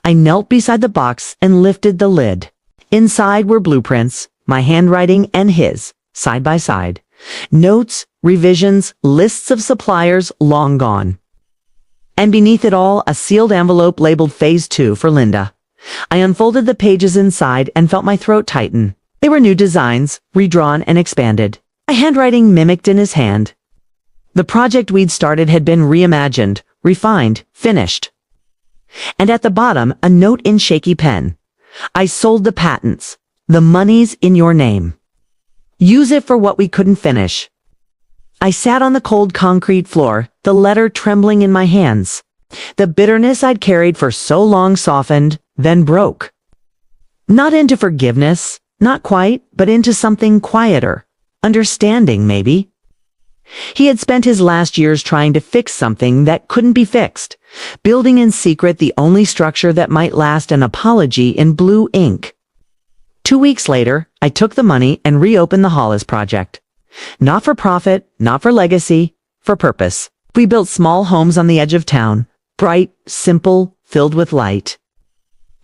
I knelt beside the box and lifted the lid. Inside were blueprints, my handwriting and his, side by side. Notes, revisions, lists of suppliers long gone. And beneath it all, a sealed envelope labeled Phase 2 for Linda. I unfolded the pages inside and felt my throat tighten. They were new designs, redrawn and expanded. My handwriting mimicked in his hand. The project we'd started had been reimagined, refined, finished. And at the bottom, a note in shaky pen. I sold the patents. The money's in your name. Use it for what we couldn't finish. I sat on the cold concrete floor, the letter trembling in my hands. The bitterness I'd carried for so long softened, then broke. Not into forgiveness, not quite, but into something quieter. Understanding, maybe. He had spent his last years trying to fix something that couldn't be fixed, building in secret the only structure that might last an apology in blue ink. 2 weeks later, I took the money and reopened the Hollis Project. Not for profit, not for legacy, for purpose. We built small homes on the edge of town, bright, simple, filled with light.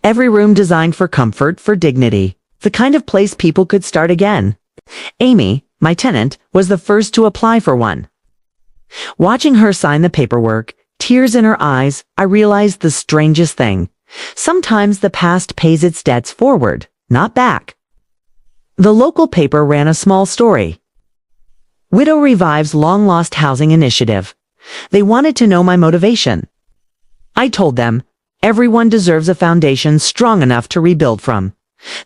Every room designed for comfort, for dignity, the kind of place people could start again. Amy, my tenant, was the first to apply for one. Watching her sign the paperwork, tears in her eyes, I realized the strangest thing. Sometimes the past pays its debts forward, not back. The local paper ran a small story. Widow revives long-lost housing initiative. They wanted to know my motivation. I told them, everyone deserves a foundation strong enough to rebuild from.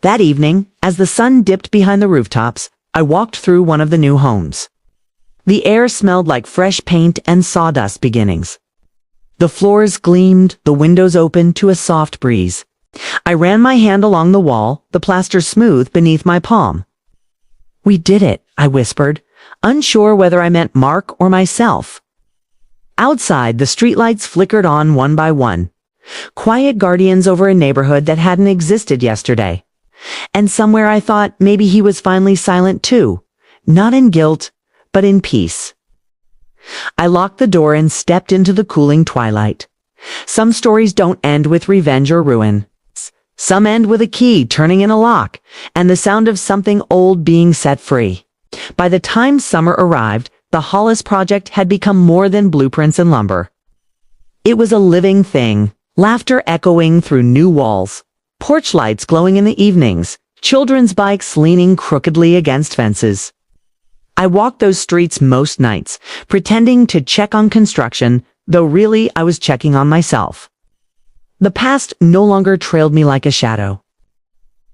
That evening, as the sun dipped behind the rooftops, I walked through one of the new homes. The air smelled like fresh paint and sawdust beginnings. The floors gleamed, the windows opened to a soft breeze. I ran my hand along the wall, the plaster smooth beneath my palm. We did it, I whispered, unsure whether I meant Mark or myself. Outside, the streetlights flickered on one by one. Quiet guardians over a neighborhood that hadn't existed yesterday. And somewhere I thought maybe he was finally silent too, not in guilt, but in peace. I locked the door and stepped into the cooling twilight. Some stories don't end with revenge or ruin. Some end with a key turning in a lock, and the sound of something old being set free. By the time summer arrived, the Hollis Project had become more than blueprints and lumber. It was a living thing, laughter echoing through new walls, porch lights glowing in the evenings, children's bikes leaning crookedly against fences. I walked those streets most nights, pretending to check on construction, though really I was checking on myself. The past no longer trailed me like a shadow.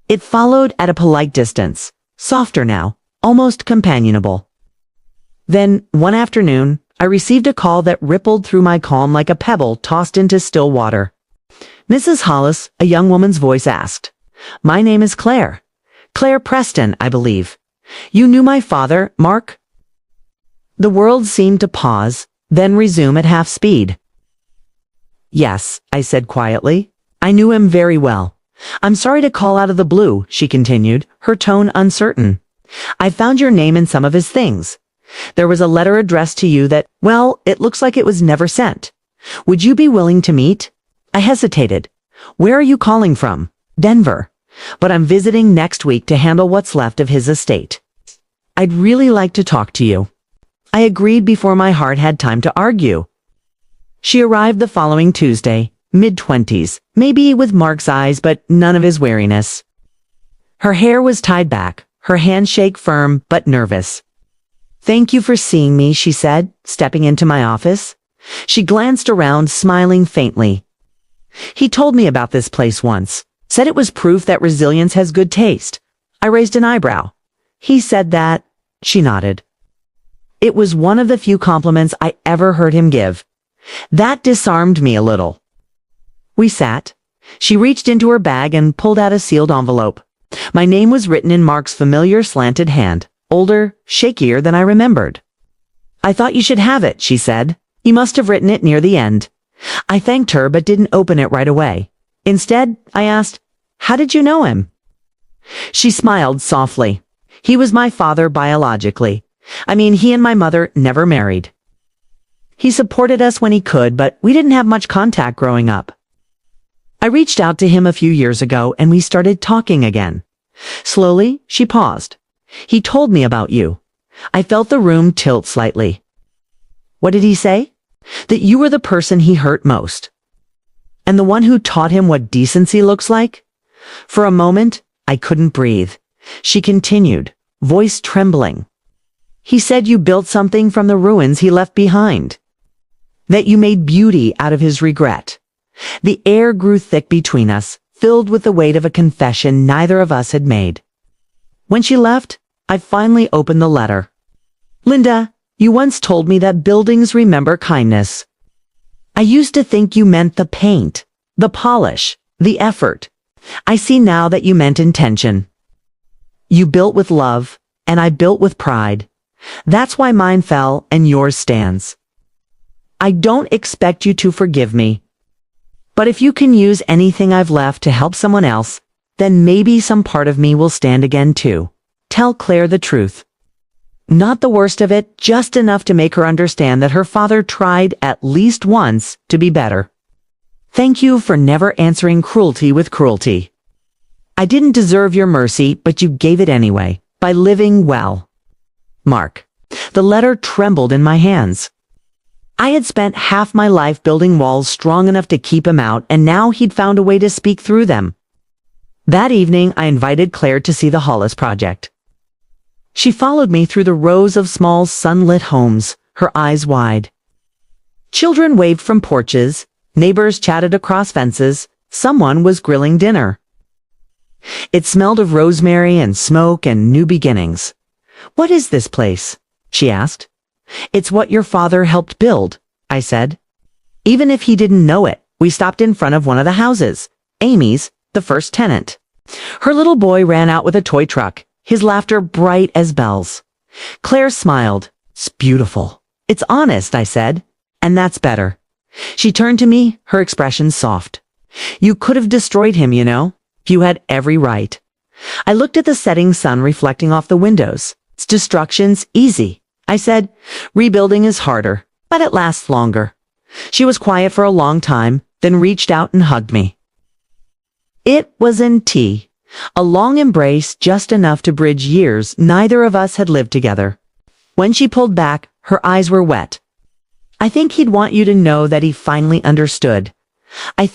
It followed at a polite distance, softer now, almost companionable. Then, one afternoon, I received a call that rippled through my calm like a pebble tossed into still water. Mrs. Hollis, a young woman's voice asked. My name is Claire. Claire Preston, I believe. You knew my father, Mark? The world seemed to pause, then resume at half speed. Yes, I said quietly. I knew him very well. I'm sorry to call out of the blue, she continued, her tone uncertain. I found your name in some of his things. There was a letter addressed to you that, well, it looks like it was never sent. Would you be willing to meet? I hesitated. Where are you calling from? Denver. But I'm visiting next week to handle what's left of his estate. I'd really like to talk to you. I agreed before my heart had time to argue. She arrived the following Tuesday, mid-20s, maybe with Mark's eyes, but none of his wariness. Her hair was tied back, her handshake firm but nervous. Thank you for seeing me, she said, stepping into my office. She glanced around, smiling faintly. He told me about this place once, said it was proof that resilience has good taste. I raised an eyebrow. He said that. She nodded. It was one of the few compliments I ever heard him give. That disarmed me a little. We sat. She reached into her bag and pulled out a sealed envelope. My name was written in Mark's familiar slanted hand, older, shakier than I remembered. I thought you should have it, she said. You must have written it near the end. I thanked her but didn't open it right away. Instead, I asked, how did you know him? She smiled softly. He was my father biologically. I mean, he and my mother never married. He supported us when he could, but we didn't have much contact growing up. I reached out to him a few years ago and we started talking again. Slowly, she paused. He told me about you. I felt the room tilt slightly. What did he say? That you were the person he hurt most. And the one who taught him what decency looks like? For a moment, I couldn't breathe. She continued, voice trembling. He said you built something from the ruins he left behind. That you made beauty out of his regret. The air grew thick between us, filled with the weight of a confession neither of us had made. When she left, I finally opened the letter. Linda, you once told me that buildings remember kindness. I used to think you meant the paint, the polish, the effort. I see now that you meant intention. You built with love, and I built with pride. That's why mine fell and yours stands. I don't expect you to forgive me. But if you can use anything I've left to help someone else, then maybe some part of me will stand again too. Tell Claire the truth. Not the worst of it, just enough to make her understand that her father tried at least once to be better. Thank you for never answering cruelty with cruelty. I didn't deserve your mercy, but you gave it anyway, by living well. Mark. The letter trembled in my hands. I had spent half my life building walls strong enough to keep him out, and now he'd found a way to speak through them. That evening, I invited Claire to see the Hollis project. She followed me through the rows of small sunlit homes, her eyes wide. Children waved from porches, neighbors chatted across fences, someone was grilling dinner. It smelled of rosemary and smoke and new beginnings. What is this place? She asked. It's what your father helped build, I said. Even if he didn't know it, we stopped in front of one of the houses, Amy's, the first tenant. Her little boy ran out with a toy truck, his laughter bright as bells. Claire smiled. It's beautiful. It's honest, I said. And that's better. She turned to me, her expression soft. You could have destroyed him, you know. You had every right. I looked at the setting sun reflecting off the windows. It's destruction's easy. I said, rebuilding is harder, but it lasts longer. She was quiet for a long time, then reached out and hugged me. It was in tea. A long embrace, just enough to bridge years neither of us had lived together. When she pulled back, her eyes were wet. I think he'd want you to know that he finally understood. I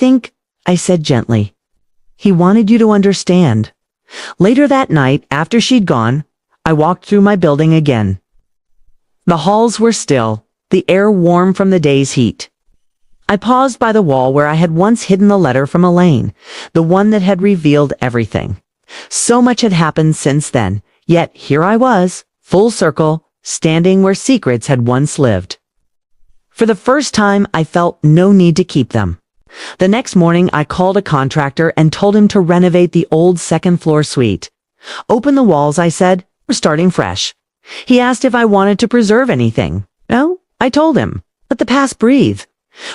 said gently. He wanted you to understand. Later that night, after she'd gone, I walked through my building again. The halls were still, the air warm from the day's heat. I paused by the wall where I had once hidden the letter from Elaine, the one that had revealed everything. So much had happened since then, yet here I was, full circle, standing where secrets had once lived. For the first time, I felt no need to keep them. The next morning, I called a contractor and told him to renovate the old second-floor suite. Open the walls, I said. We're starting fresh. He asked if I wanted to preserve anything. No, I told him. Let the past breathe.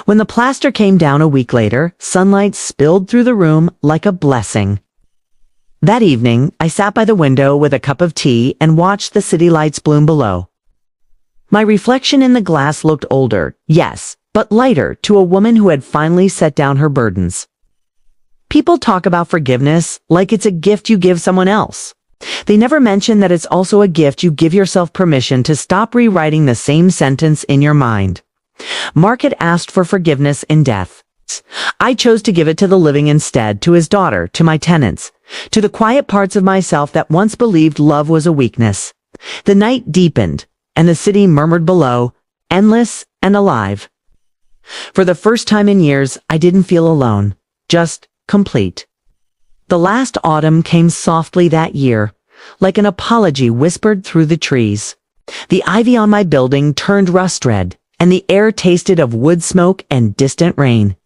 When the plaster came down a week later, sunlight spilled through the room like a blessing. That evening, I sat by the window with a cup of tea and watched the city lights bloom below. My reflection in the glass looked older, yes, but lighter, to a woman who had finally set down her burdens. People talk about forgiveness like it's a gift you give someone else. They never mention that it's also a gift you give yourself permission to stop rewriting the same sentence in your mind. Mark had asked for forgiveness in death. I chose to give it to the living instead, to his daughter, to my tenants, to the quiet parts of myself that once believed love was a weakness. The night deepened, and the city murmured below, endless and alive. For the first time in years, I didn't feel alone, just complete. The last autumn came softly that year, like an apology whispered through the trees. The ivy on my building turned rust red, and the air tasted of wood smoke and distant rain.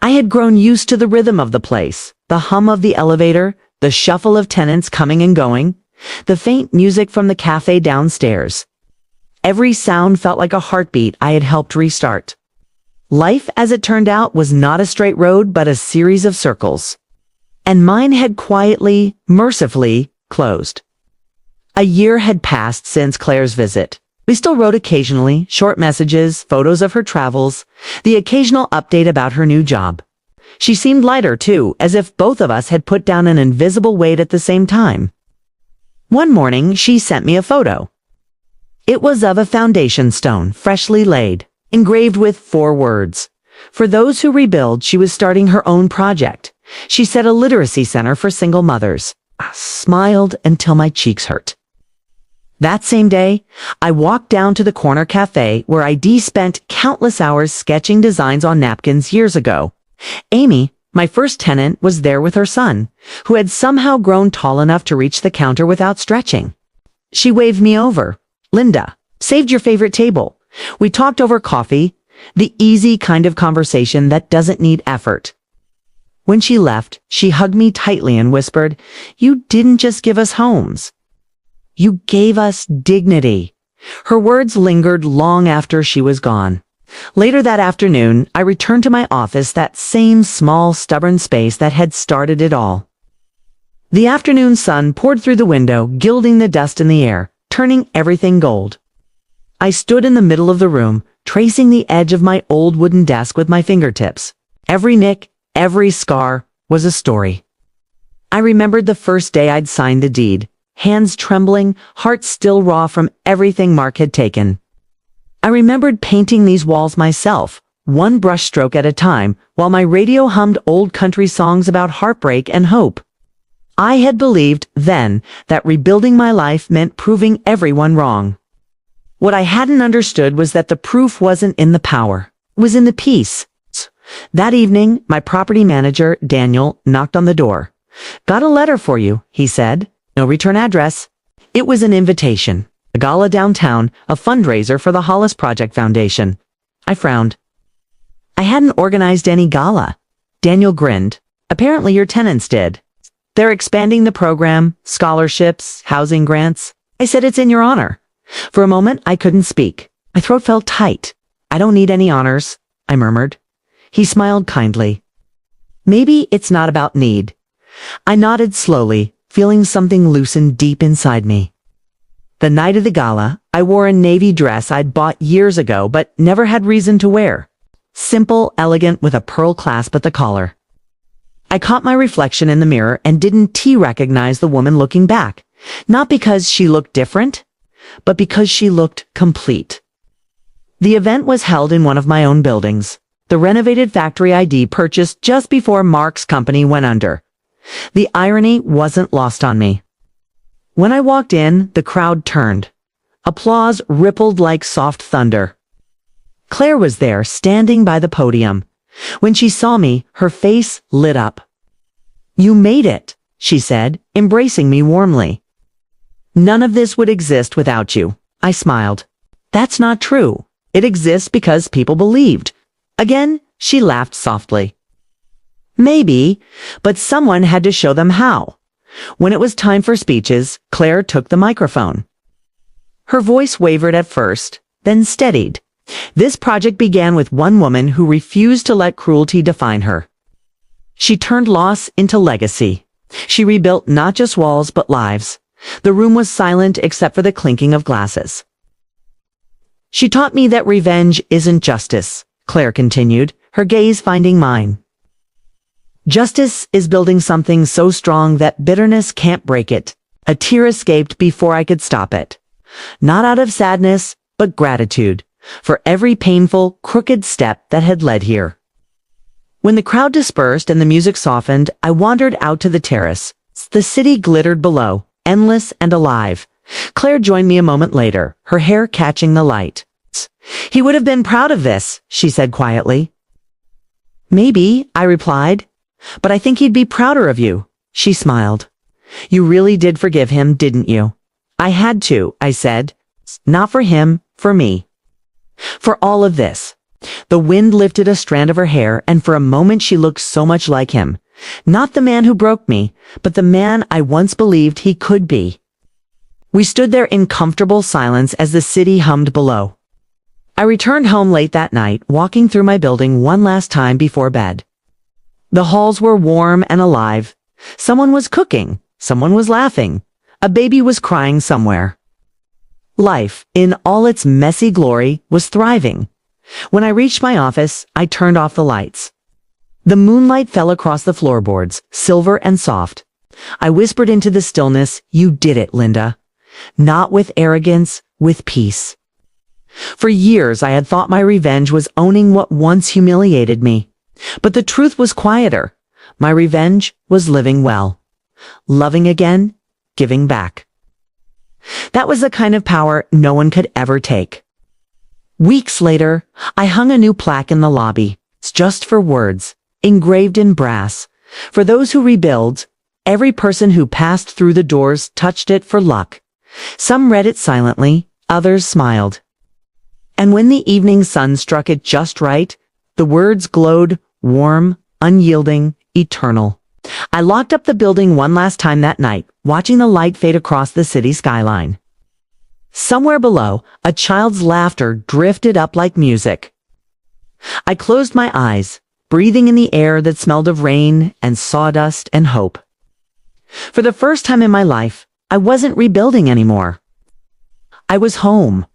I had grown used to the rhythm of the place, the hum of the elevator, the shuffle of tenants coming and going, the faint music from the cafe downstairs. Every sound felt like a heartbeat I had helped restart. Life, as it turned out, was not a straight road but a series of circles. And mine had quietly, mercifully, closed. A year had passed since Claire's visit. We still wrote occasionally, short messages, photos of her travels, the occasional update about her new job. She seemed lighter, too, as if both of us had put down an invisible weight at the same time. One morning, she sent me a photo. It was of a foundation stone, freshly laid, engraved with 4 words. For those who rebuild, she was starting her own project. She said a literacy center for single mothers. I smiled until my cheeks hurt. That same day, I walked down to the corner cafe where I'd spent countless hours sketching designs on napkins years ago. Amy, my first tenant, was there with her son, who had somehow grown tall enough to reach the counter without stretching. She waved me over. "Linda, saved your favorite table." We talked over coffee, the easy kind of conversation that doesn't need effort. When she left, she hugged me tightly and whispered, "You didn't just give us homes. You gave us dignity." Her words lingered long after she was gone. Later that afternoon, I returned to my office, that same small, stubborn space that had started it all. The afternoon sun poured through the window, gilding the dust in the air, turning everything gold. I stood in the middle of the room, tracing the edge of my old wooden desk with my fingertips. Every nick, every scar was a story. I remembered the first day I'd signed the deed, hands trembling, heart still raw from everything Mark had taken. I remembered painting these walls myself, one brushstroke at a time, while my radio hummed old country songs about heartbreak and hope. I had believed then that rebuilding my life meant proving everyone wrong. What I hadn't understood was that the proof wasn't in the power, it was in the peace. That evening, my property manager, Daniel, knocked on the door. "Got a letter for you," he said. "No return address." It was an invitation. A gala downtown, a fundraiser for the Hollis Project Foundation. I frowned. "I hadn't organized any gala." Daniel grinned. "Apparently your tenants did. They're expanding the program, scholarships, housing grants." I said, "It's in your honor." For a moment, I couldn't speak. My throat felt tight. "I don't need any honors," I murmured. He smiled kindly. "Maybe it's not about need." I nodded slowly, feeling something loosen deep inside me. The night of the gala, I wore a navy dress I'd bought years ago but never had reason to wear. Simple, elegant, with a pearl clasp at the collar. I caught my reflection in the mirror and didn't recognize the woman looking back. Not because she looked different, but because she looked complete. The event was held in one of my own buildings, the renovated factory I'd purchased just before Mark's company went under. The irony wasn't lost on me. When I walked in, the crowd turned. Applause rippled like soft thunder. Claire was there, standing by the podium. When she saw me, her face lit up. "You made it," she said, embracing me warmly. "None of this would exist without you," I smiled. "That's not true. It exists because people believed." Again, she laughed softly. "Maybe, but someone had to show them how." When it was time for speeches, Claire took the microphone. Her voice wavered at first, then steadied. This project began with one woman who refused to let cruelty define her. She turned loss into legacy. She rebuilt not just walls but lives. The room was silent except for the clinking of glasses. She taught me that revenge isn't justice, Claire continued, her gaze finding mine. Justice is building something so strong that bitterness can't break it. A tear escaped before I could stop it. Not out of sadness, but gratitude for every painful, crooked step that had led here. When the crowd dispersed and the music softened, I wandered out to the terrace. The city glittered below, endless and alive. Claire joined me a moment later, her hair catching the light. "He would have been proud of this," she said quietly. "Maybe," I replied, "but I think he'd be prouder of you." She smiled. "You really did forgive him, didn't you?" "I had to," I said. "Not for him, for me." For all of this. The wind lifted a strand of her hair, and for a moment she looked so much like him. Not the man who broke me, but the man I once believed he could be. We stood there in comfortable silence as the city hummed below. I returned home late that night, walking through my building one last time before bed. The halls were warm and alive. Someone was cooking. Someone was laughing. A baby was crying somewhere. Life, in all its messy glory, was thriving. When I reached my office, I turned off the lights. The moonlight fell across the floorboards, silver and soft. I whispered into the stillness, "You did it, Linda." Not with arrogance, with peace. For years I had thought my revenge was owning what once humiliated me. But the truth was quieter. My revenge was living well. Loving again, giving back. That was the kind of power no one could ever take. Weeks later, I hung a new plaque in the lobby, just for words, engraved in brass. For those who rebuild, every person who passed through the doors touched it for luck. Some read it silently, others smiled. And when the evening sun struck it just right, the words glowed, warm, unyielding, eternal. I locked up the building one last time that night, watching the light fade across the city skyline. Somewhere below, a child's laughter drifted up like music. I closed my eyes, breathing in the air that smelled of rain and sawdust and hope. For the first time in my life, I wasn't rebuilding anymore. I was home,